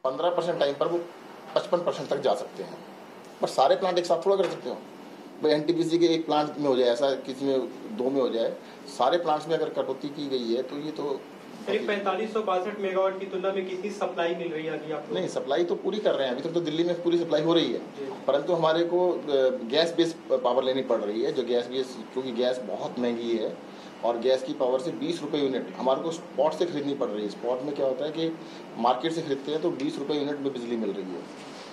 15% time पर वो 55% तक जा सकते हैं। पर सारे प्लांट एक साथ थोड़ा कर सकते हो भाई। एनटीपीसी के एक प्लांट में हो जाए ऐसा, किसी में 2 में हो जाए, सारे प्लांट्स में अगर कटौती की गई है तो ये तो 4562 मेगावाट की तुलना में कितनी सप्लाई मिल रही है अभी आप लोग? नहीं, सप्लाई तो पूरी कर रहे हैं, अभी तक तो दिल्ली में पूरी सप्लाई हो रही है, परंतु हमारे को गैस बेस पावर लेनी पड़ रही है। जो गैस बेस, क्योंकि गैस बहुत महंगी है और गैस की पावर से 20 रुपये यूनिट हमारे को स्पॉट से खरीदनी पड़ रही है। स्पॉट में क्या होता है कि मार्केट से खरीदते हैं तो 20 रुपये यूनिट में बिजली मिल रही है।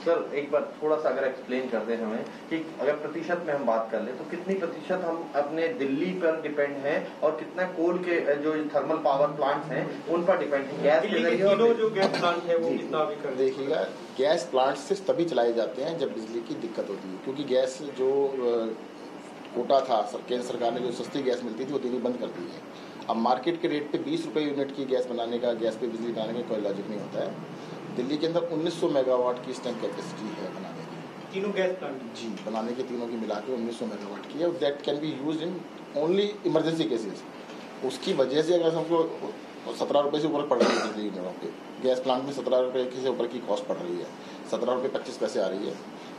सर एक बार थोड़ा सा अगर एक्सप्लेन कर दें हमें कि अगर प्रतिशत में हम बात कर लें तो कितनी प्रतिशत हम अपने दिल्ली पर डिपेंड हैं और कितना कोल के जो थर्मल पावर प्लांट्स हैं उन पर डिपेंड है? गैस के जरिए जो गैस प्लांट है वो कितना अभी कर देखिएगा, गैस प्लांट से तभी चलाए जाते हैं जब बिजली की दिक्कत होती है, क्योंकि गैस जो कोटा था केंद्र सरकार ने जो सस्ती गैस मिलती थी वो देनी बंद कर दी है। अब मार्केट के रेट पे 20 रुपये यूनिट की गैस बनाने का, गैस पे बिजली बनाने का कोई लॉजिक नहीं होता है। दिल्ली के अंदर 1900 मेगावाट की इस टाइम कैपेसिटी है बनाने की, तीनों गैस प्लांट जी बनाने के तीनों की मिला के 1900 मेगावाट की है। That can be use in only emergency cases. उसकी वजह से अगर हमको 17 रुपये से ऊपर पड़ रही है बिजली यूनिटों पे, गैस प्लांट में 17 रुपये से ऊपर की कॉस्ट पड़ रही है, 17 रुपये 25 पैसे आ रही है,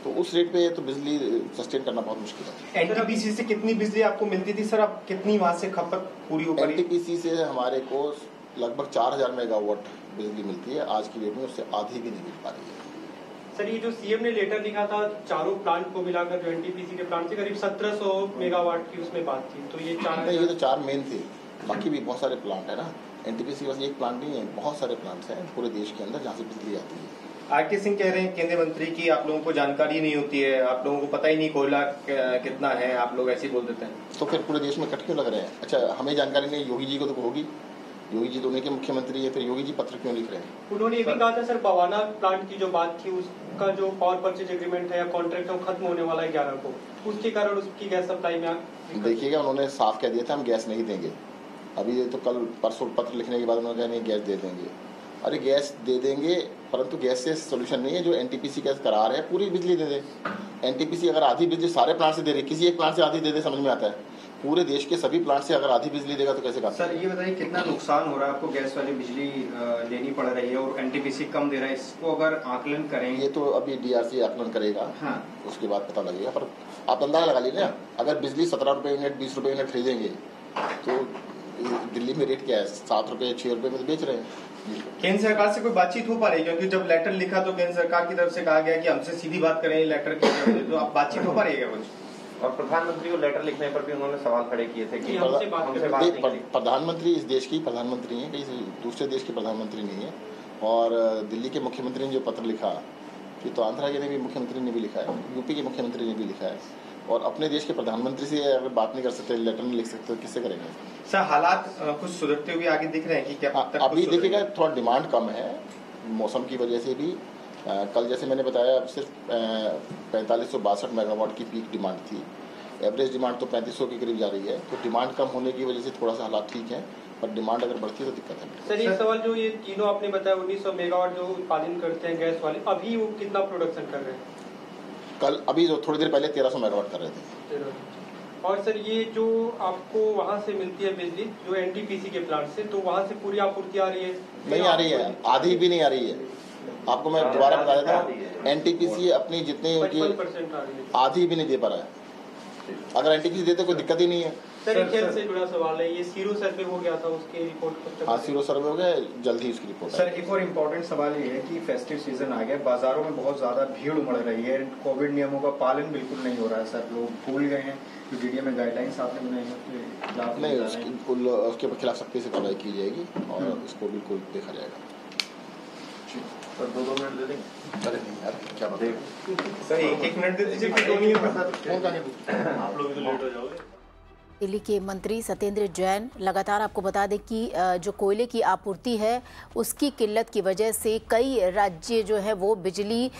तो उस रेट पे तो बिजली सस्टेन करना बहुत मुश्किल है। एनटीपीसी से कितनी बिजली आपको मिलती थी सर, अब कितनी वहाँ से खपत पूरी हो पा रही है? एनटीपीसी से हमारे को लगभग 4000 मेगावाट बिजली मिलती है आज की डेट में, उससे आधी भी नहीं मिल पा रही है। सर ये जो सीएम ने लेटर लिखा था, चारों प्लांट को मिलाकर जो एनटीपीसी के प्लांट से करीब 1700 मेगावाट की उसमें बात थी, तो ये 4 नहीं, ये तो 4 मेन थे, बाकी भी बहुत सारे प्लांट है ना। एनटीपीसी बस एक प्लांट नहीं है, बहुत सारे प्लांट्स हैं पूरे देश के अंदर जहाँ से बिजली आती है। आरके सिंह कह रहे हैं केंद्रीय मंत्री की आप लोगों को जानकारी नहीं होती है, आप लोगों को पता ही नहीं कोयला कितना है, आप लोग ऐसे ही बोल देते हैं। तो फिर पूरे देश में कट क्यों लग रहे हैं? अच्छा, हमें जानकारी नहीं, योगी जी को तो होगी, योगी जी तो उन्हीं के मुख्यमंत्री है, फिर योगी जी पत्र क्यों लिख रहे हैं? उन्होंने ये भी कहा था सर, बवाना प्लांट की जो बात थी उसका जो पावर परचेज एग्रीमेंट है या कॉन्ट्रैक्ट है वो खत्म होने वाला है 11 को, उसके कारण उसकी गैस सप्लाई में देखिएगा, उन्होंने साफ कह दिया था हम गैस नहीं देंगे। अभी तो कल परसों पत्र लिखने के बाद उन्होंने कहा नहीं गैस दे देंगे। अरे गैस दे देंगे, परंतु गैस से सोल्यूशन नहीं है। जो एनटीपीसी का करार है पूरी बिजली दे दे। एनटीपीसी अगर आधी बिजली सारे प्लांट से दे रही, किसी एक प्लांट से आधी दे दे, समझ में आता है। पूरे देश के सभी प्लांट से अगर आधी बिजली देगा तो कैसे काम? सर ये बताइए कितना नुकसान हो रहा है आपको, गैस वाली बिजली लेनी पड़ रही है और एनटीपीसी कम दे रहा है, इसको अगर आकलन करें? ये तो अभी डीआरसी आकलन करेगा, हाँ, उसके बाद पता लगेगा। पर आप अंदाजा लगा लीजिए ना, अगर बिजली 17 रुपये यूनिट 20 रुपये यूनिट खरीदेंगे तो दिल्ली में रेट क्या है? 7 रुपये 6 रुपये में तो बेच रहे हैं। केंद्र सरकार से कोई बातचीत हो पा रही है? क्योंकि जब लेटर लिखा तो केंद्र सरकार की तरफ से कहा गया कि हमसे सीधी बात करें लेटर की, तो आप बातचीत हो पा रही है क्या कुछ? और प्रधानमंत्री को लेटर लिखने पर भी उन्होंने सवाल खड़े किए थे कि हमसे बात प्रधानमंत्री इस देश की प्रधानमंत्री हैं, कहीं दूसरे देश के प्रधानमंत्री नहीं है। और दिल्ली के मुख्यमंत्री ने जो पत्र लिखा, फिर तो आंध्रा के भी मुख्यमंत्री ने भी लिखा है, यूपी के मुख्यमंत्री ने भी लिखा है, और अपने देश के प्रधानमंत्री से अगर बात नहीं कर सकते, लेटर नहीं लिख सकते, तो किससे करेंगे? सर हालात कुछ सुधरते हुए आगे दिख रहे हैं कि क्या? अभी देखिएगा थोड़ा डिमांड कम है मौसम की वजह से भी। कल जैसे मैंने बताया सिर्फ 4562 मेगावाट की पीक डिमांड थी, एवरेज डिमांड तो 3500 के करीब जा रही है। तो डिमांड कम होने की वजह से थोड़ा सा हालात ठीक है, पर डिमांड अगर बढ़ती है तो दिक्कत है। सर एक सवाल, जो ये तीनों आपने बताया 1900 मेगावाट जो उत्पादन करते हैं गैस वाले, अभी वो कितना प्रोडक्शन कर रहे हैं? कल अभी जो थोड़ी देर पहले 1300 मेगावाट कर रहे थे। और सर ये जो आपको वहाँ से मिलती है बिजली जो एनटीपीसी के प्लांट से, तो वहाँ से पूरी आपूर्ति आ रही है? नहीं आ रही है, आधी भी नहीं आ रही है। आपको मैं दोबारा बता देता हूँ, एनटीपीसी अपनी जितनी उनकी 55% आ रही है, आधी भी नहीं दे पा रहा है। अगर एनटीपीसी देते कोई दिक्कत ही नहीं है। सर एक खेल से जुड़ा सवाल है, ये सीरो सर्वे हो गया था, उसकी रिपोर्ट? हाँ, सीरो सर्वे हो गया, जल्द ही उसकी रिपोर्ट। सर एक और इम्पोर्टेंट सवाल ये है कि फेस्टिव सीजन आ गया, बाजारों में बहुत ज्यादा भीड़ उमड़ रही है, कोविड नियमों का पालन बिल्कुल नहीं हो रहा है सर, लोग भूल गए हैं। जो डीडीए में गाइडलाइंस आपने बनाई है उसके खिलाफ नहीं, उसके खिलाफ सख्ती से कार्रवाई की जाएगी और उसको बिल्कुल देखा जाएगा। सर 2 मिनट दे देंगे? अरे नहीं यार, क्या बताएं सर, 1 मिनट दे दीजिए, आप लोग तो लेट हो जाओगे। दिल्ली के मंत्री सत्येंद्र जैन लगातार आपको बता दें कि जो कोयले की आपूर्ति है उसकी किल्लत की वजह से कई राज्य जो है वो बिजली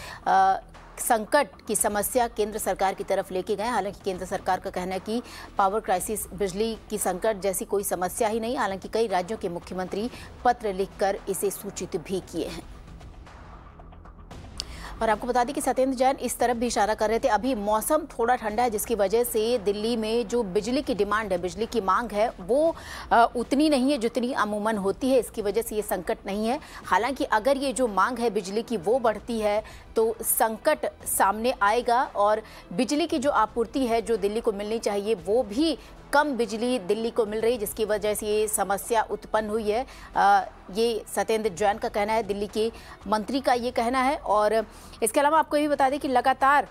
संकट की समस्या केंद्र सरकार की तरफ लेके गए। हालांकि केंद्र सरकार का कहना है कि पावर क्राइसिस, बिजली की संकट जैसी कोई समस्या ही नहीं। हालांकि कई राज्यों के मुख्यमंत्री पत्र लिखकर इसे सूचित भी किए हैं। और आपको बता दें कि सत्येंद्र जैन इस तरफ भी इशारा कर रहे थे, अभी मौसम थोड़ा ठंडा है जिसकी वजह से दिल्ली में जो बिजली की डिमांड है, बिजली की मांग है, वो उतनी नहीं है जितनी अमूमन होती है। इसकी वजह से ये संकट नहीं है। हालांकि अगर ये जो मांग है बिजली की वो बढ़ती है तो संकट सामने आएगा और बिजली की जो आपूर्ति है जो दिल्ली को मिलनी चाहिए वो भी कम बिजली दिल्ली को मिल रही, जिसकी वजह से ये समस्या उत्पन्न हुई है। ये सत्येंद्र जैन का कहना है, दिल्ली के मंत्री का ये कहना है। और इसके अलावा आपको ये भी बता दें कि लगातार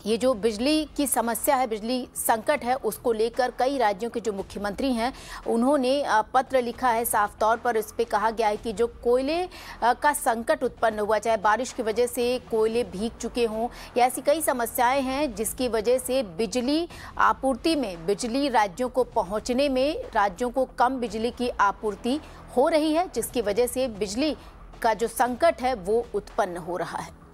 ये जो बिजली की समस्या है, बिजली संकट है, उसको लेकर कई राज्यों के जो मुख्यमंत्री हैं उन्होंने पत्र लिखा है। साफ तौर पर इस पे कहा गया है कि जो कोयले का संकट उत्पन्न हुआ, चाहे बारिश की वजह से कोयले भीग चुके हों या ऐसी कई समस्याएं हैं जिसकी वजह से बिजली आपूर्ति में, बिजली राज्यों को पहुंचने में राज्यों को कम बिजली की आपूर्ति हो रही है, जिसकी वजह से बिजली का जो संकट है वो उत्पन्न हो रहा है।